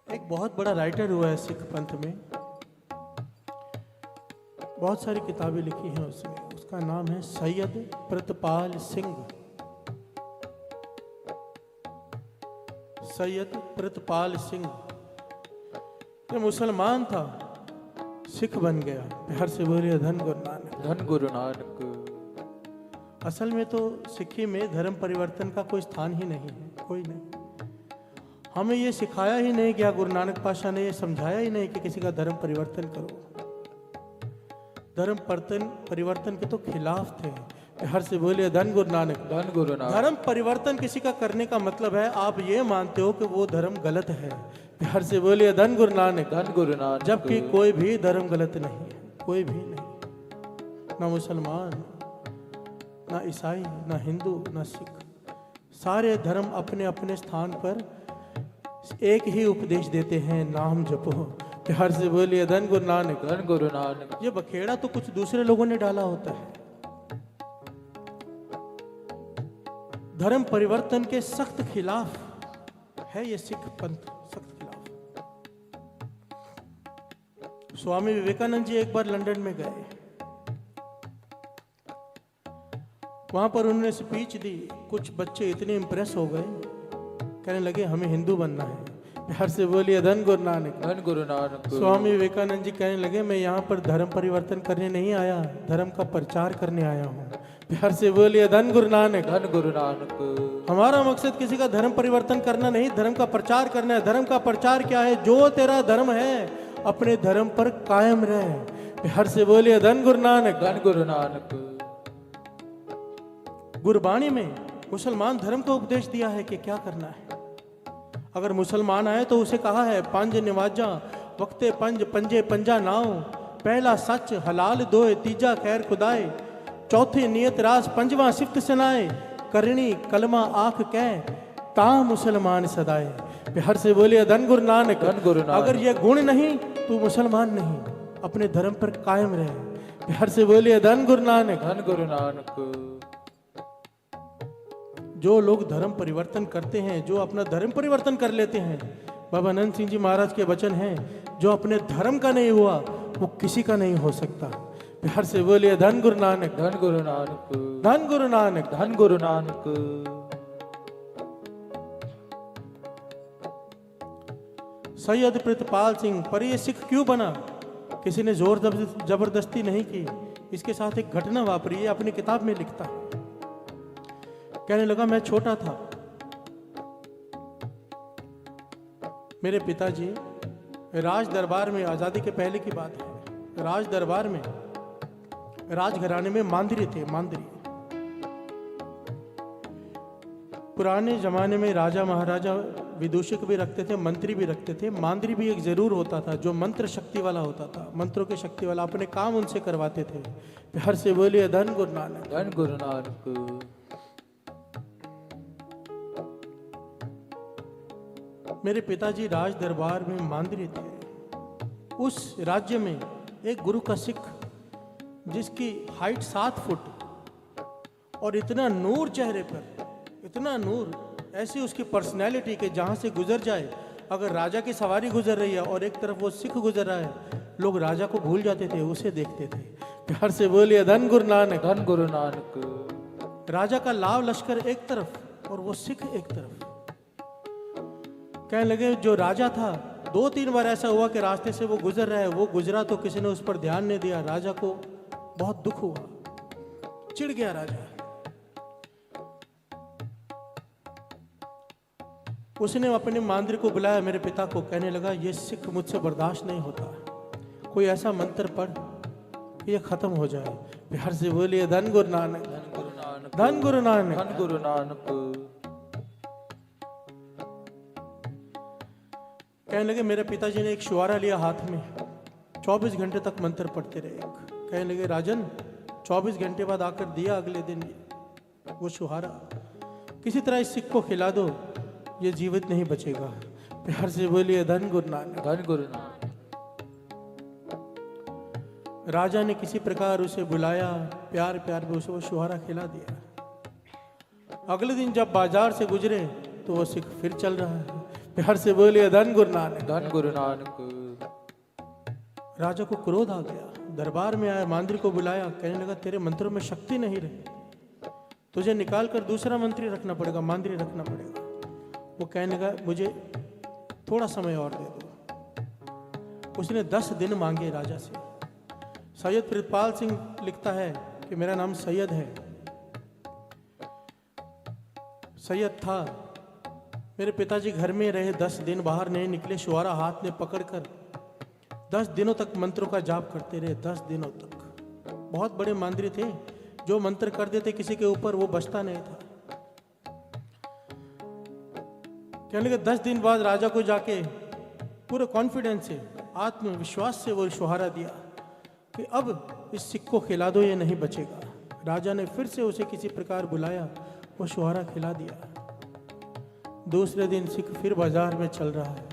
एक बहुत बड़ा राइटर हुआ है सिख पंथ में, बहुत सारी किताबें लिखी हैं उसने। उसका नाम है सैयद प्रितपाल सिंह। सैयद प्रितपाल सिंह ये मुसलमान था, सिख बन गया। बिहार से बोलिए धन गुरु नानक। धन गुरु नानक। असल में तो सिक्खी में धर्म परिवर्तन का कोई स्थान ही नहीं है, कोई नहीं। हमें ये सिखाया ही नहीं गया, गुरु नानक पातशाह ने ये समझाया ही नहीं कि किसी का धर्म परिवर्तन करो। धर्म परिवर्तन के तो खिलाफ थे। हर से बोलिए धन गुरु नानक। धन गुरु नानक। धर्म परिवर्तन किसी का करने का मतलब है आप ये मानते हो कि वो धर्म गलत है। हर से बोलिए धन गुरु नानक। धन गुरु नानक। जबकि कोई भी धर्म गलत नहीं है, कोई भी नहीं। ना मुसलमान, ना ईसाई, ना हिंदू, ना सिख, सारे धर्म अपने अपने स्थान पर एक ही उपदेश देते हैं, नाम जपो। प्यार से बोलिए धन गुरु नानक। धन गुरु नानक। ये बखेड़ा तो कुछ दूसरे लोगों ने डाला होता है। धर्म परिवर्तन के सख्त खिलाफ है ये सिख पंथ, सख्त खिलाफ। स्वामी विवेकानंद जी एक बार लंदन में गए, वहां पर उन्होंने स्पीच दी। कुछ बच्चे इतने इंप्रेस हो गए, कहने लगे हमें हिंदू बनना है। प्यार से बोलिए धन गुरु नानक। धन गुरु नानक। स्वामी विवेकानंद जी कहने लगे मैं यहाँ पर धर्म परिवर्तन करने नहीं आया, धर्म का प्रचार करने आया हूँ। प्यार से बोलिए धन गुरु नानक। धन गुरु नानक। हमारा मकसद किसी का धर्म परिवर्तन करना नहीं, धर्म का प्रचार करना है। धर्म का प्रचार क्या है? जो तेरा धर्म है अपने धर्म पर कायम रहे। प्यार से बोलिए धन गुरु नानक। धन गुरु नानक। गुरबाणी में मुसलमान धर्म का उपदेश दिया है कि क्या करना है। अगर मुसलमान आए तो उसे कहा है पंज निवाजा वक्ते पंज पंजे पंजा नाव, पहला सच हलाल दोए, तीजा खैर खुदाए, चौथी नियत राज, पंजवा सिफ्त सुनाए, करनी कलमा आंख कह ता मुसलमान सदाए। प्यार से बोलिए धन गुरु नानक। धन गुरु नानक। अगर ये गुण नहीं तो मुसलमान नहीं, अपने धर्म पर कायम रहे। प्यार से बोलिए धन गुरु नानक। धन गुरु नानक। जो लोग धर्म परिवर्तन करते हैं, जो अपना धर्म परिवर्तन कर लेते हैं, बाबा नंद सिंह जी महाराज के वचन हैं, जो अपने धर्म का नहीं हुआ वो किसी का नहीं हो सकता। प्यार से बोलिए धन गुरु नानक। धन गुरु नानक। धन गुरु नानक। धन गुरु नानक। सैयद प्रितपाल सिंह पर ये सिख क्यों बना? किसी ने जोर जबरदस्ती नहीं की। इसके साथ एक घटना वापरी है, अपनी किताब में लिखता है। कहने लगा मैं छोटा था, मेरे पिताजी राज दरबार में, आजादी के पहले की बात है, राज दरबार में राजघराने में मांदरी थे। मांदरी पुराने जमाने में राजा महाराजा विदूषक भी रखते थे, मंत्री भी रखते थे। मांदरी भी एक जरूर होता था जो मंत्र शक्ति वाला होता था, मंत्रों की शक्ति वाला, अपने काम उनसे करवाते थे। प्यार से बोलिए धन गुरु नानक। धन गुरु नानक। मेरे पिताजी राज दरबार में मांदरी थे। उस राज्य में एक गुरु का सिख जिसकी हाइट 7 फुट और इतना नूर चेहरे पर, इतना नूर, ऐसी उसकी पर्सनैलिटी के जहाँ से गुजर जाए, अगर राजा की सवारी गुजर रही है और एक तरफ वो सिख गुजर रहा है, लोग राजा को भूल जाते थे, उसे देखते थे। प्यार से बोलिए धन गुरु नानक। धन गुरु नानक। राजा का लाव लश्कर एक तरफ और वो सिख एक तरफ। कहने लगे जो राजा था, 2-3 बार ऐसा हुआ कि रास्ते से वो गुजर रहा है, वो गुजरा तो किसी ने उस पर ध्यान नहीं दिया। राजा को बहुत दुख हुआ, चिढ़ गया राजा। उसने अपने मांदरी को बुलाया, मेरे पिता को, कहने लगा ये सिख मुझसे बर्दाश्त नहीं होता, कोई ऐसा मंत्र पढ़ कि ये खत्म हो जाए। प्यार से बोलिए धन गुरु नानक। धन गुरु नानक। धन गुरु नानक। धन गुरु नानक। कहने लगे मेरे पिताजी ने एक शुआरा लिया हाथ में, 24 घंटे तक मंत्र पढ़ते रहे। कहने लगे राजन, 24 घंटे बाद आकर दिया अगले दिन वो शुहारा, किसी तरह इस सिख को खिला दो, ये जीवित नहीं बचेगा। प्यार से बोलिए धन गुरु नानक। धन गुरु नानक। राजा ने किसी प्रकार उसे बुलाया, प्यार प्यार में उसे वो शुहारा खिला दिया। अगले दिन जब बाजार से गुजरे तो वो सिख फिर चल रहा है। प्यार से बोलिए धन गुरु नानक। धन गुरु नानक। राजा को क्रोध आ गया, दरबार में आया, मांद्री को बुलाया, कहने लगा तेरे मंत्रों में शक्ति नहीं रही, तुझे निकाल कर दूसरा मंत्री रखना पड़ेगा, मांद्री रखना पड़ेगा। वो कहने लगा मुझे थोड़ा समय और दे दो। उसने 10 दिन मांगे राजा से। सैयद प्रितपाल सिंह लिखता है कि मेरा नाम सैयद है, सैयद था। मेरे पिताजी घर में रहे, 10 दिन बाहर नहीं निकले। शुआरा हाथ में पकड़कर 10 दिनों तक मंत्रों का जाप करते रहे, 10 दिनों तक। बहुत बड़े मांद्री थे, जो मंत्र कर देते किसी के ऊपर वो बचता नहीं था। कहने के 10 दिन बाद राजा को जाके पूरे कॉन्फिडेंस से, आत्मविश्वास से वो शुहारा दिया कि अब इस सिख को खिला दो, ये नहीं बचेगा। राजा ने फिर से उसे किसी प्रकार बुलाया, वो शुहारा खिला दिया। दूसरे दिन सिख फिर बाजार में चल रहा है।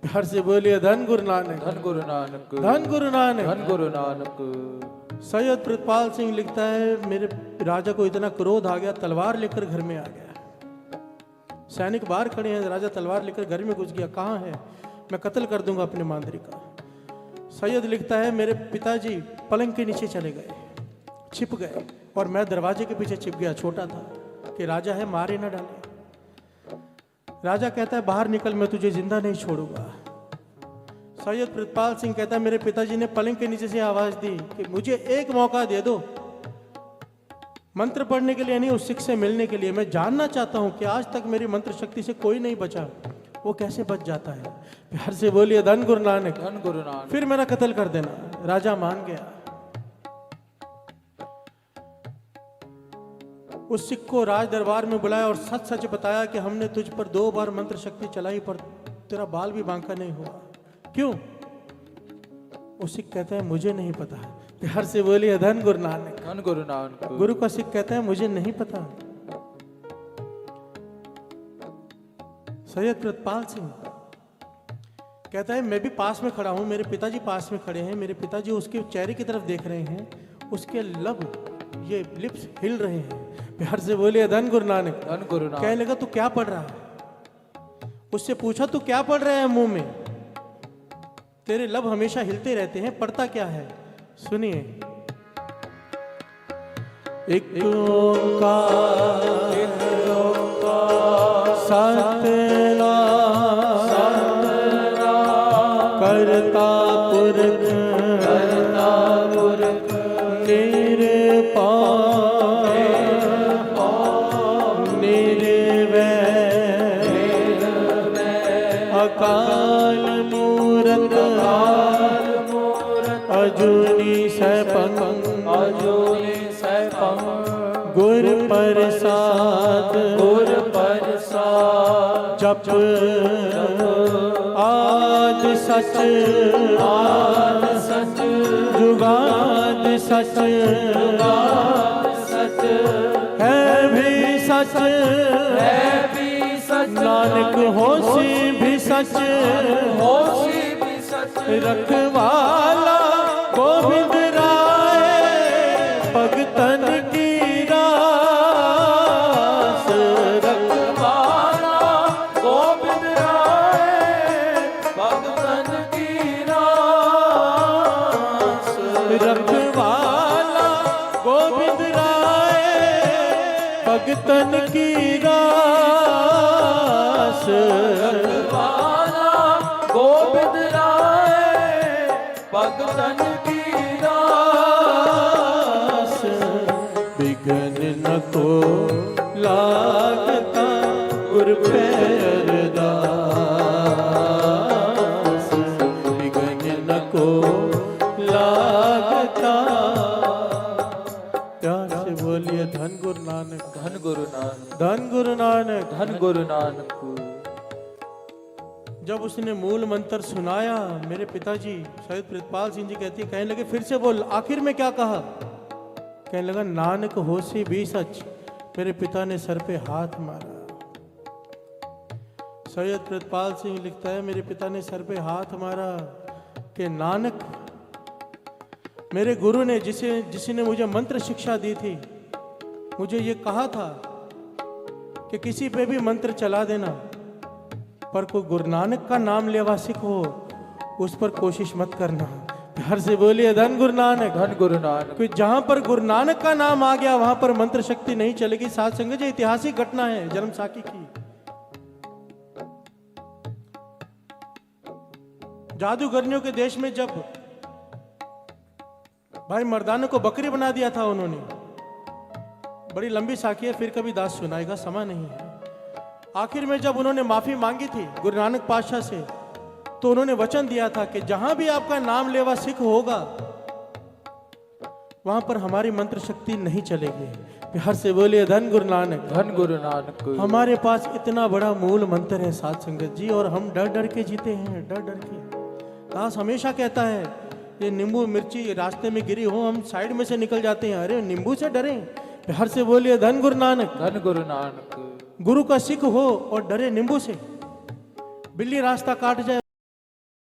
प्यार से बोलिए धन गुरु नानक। धन गुरु नानक। धन गुरु नानक। धन गुरु नानक। सैयद प्रितपाल सिंह लिखता है मेरे राजा को इतना क्रोध आ गया, तलवार लेकर घर में आ गया। सैनिक बाहर खड़े हैं, राजा तलवार लेकर घर में घुस गया। कहाँ है? मैं कत्ल कर दूंगा अपने मांद्री का। सैयद लिखता है मेरे पिताजी पलंग के नीचे चले गए, छिप गए, और मैं दरवाजे के पीछे छिप गया। छोटा था कि राजा है, मारे ना डाले। राजा कहता है बाहर निकल, मैं तुझे जिंदा नहीं छोड़ूंगा। सैयद प्रितपाल सिंह कहता है मेरे पिताजी ने पलंग के नीचे से आवाज दी कि मुझे एक मौका दे दो, मंत्र पढ़ने के लिए नहीं, उस सिख से मिलने के लिए। मैं जानना चाहता हूं कि आज तक मेरी मंत्र शक्ति से कोई नहीं बचा, वो कैसे बच जाता है। प्यार से बोलिए धन गुरु नानक। धन गुरु नानक। फिर मेरा कत्ल कर देना। राजा मान गया। उस सिख को राज दरबार में बुलाया और सच सच बताया कि हमने तुझ पर 2 बार मंत्र शक्ति चलाई, पर तेरा बाल भी बांका नहीं हुआ। क्यों? वो सिख कहता है मुझे नहीं पता। प्यार से बोलिए धन गुरु नानक। धन गुरु नानक। गुरु का सिख कहता है मुझे नहीं पता। सैयद प्रितपाल सिंह कहता है मैं भी पास में खड़ा हूं, मेरे पिताजी पास में खड़े हैं, मेरे पिताजी उसके चेहरे की तरफ देख रहे हैं, उसके लब, ये लिप्स हिल रहे हैं। प्यार से बोलिए धन गुरु नानक। धन गुरु नानक। कहने लगा तू क्या पढ़ रहा है? उससे पूछा तू क्या पढ़ रहा है मुंह में? तेरे लब हमेशा हिलते रहते हैं, पढ़ता क्या है? सुनिए। एक ओंकार सतनाम करता पुरख अकाल मूरत अजूनी सैपंग गुर प्रसाद जप आद सच जुगाद सच है भी सच नानक होशी भी सच रखवाला गोविंद राय भगतन की रास। रखवाला गोविंद राय भगतन की रास। रखवाला गोविंद राय भगतन की रास। रखवाला गोविंद राय भगतन की रास। बिघन न को लागता गुर पैरदास। बिघन न को लागता। प्यार से बोलिए धन गुरु नानक। धन गुरु नानक। धन गुरु नानक। धन गुरु नानक। जब उसने मूल मंत्र सुनाया, मेरे पिताजी सैयद प्रितपाल सिंह जी कहने लगे फिर से बोल, आखिर में क्या कहा? कहने लगा नानक होशी भी सच। मेरे पिता ने सर पे हाथ मारा। सैयद प्रितपाल सिंह लिखता है मेरे पिता ने सर पे हाथ मारा कि नानक, मेरे गुरु ने जिसने मुझे मंत्र शिक्षा दी थी, मुझे ये कहा था कि किसी पे भी मंत्र चला देना, पर कोई गुरु नानक का नाम लेवा सिख हो उस पर कोशिश मत करना। प्यार से बोलिए धन गुरु नानक। धन गुरु नानक। कि जहां पर गुरु नानक का नाम आ गया वहां पर मंत्र शक्ति नहीं चलेगी। साध संगत जी, ऐतिहासिक घटना है जन्म साखी की। जादूगरनियों के देश में जब भाई मर्दाना को बकरी बना दिया था उन्होंने, बड़ी लंबी साखी है, फिर कभी दास सुनाएगा, समय नहीं है। आखिर में जब उन्होंने माफी मांगी थी गुरु नानक पातशाह से, तो उन्होंने वचन दिया था कि जहां भी आपका नाम लेवा सिख होगा वहां पर हमारी मंत्र शक्ति नहीं चलेगी। प्यार से बोलिए धन गुरु नानक। धन गुरु नानक। हमारे पास इतना बड़ा मूल मंत्र है साध संगत जी, और हम डर डर के जीते हैं, डर डर के। दास हमेशा कहता है ये नींबू मिर्ची रास्ते में गिरी हो हम साइड में से निकल जाते हैं, अरे नींबू से डरे। प्यार से बोलिए धन गुरु नानक। धन गुरु नानक। गुरु का सिख हो और डरे नींबू से। बिल्ली रास्ता काट जाए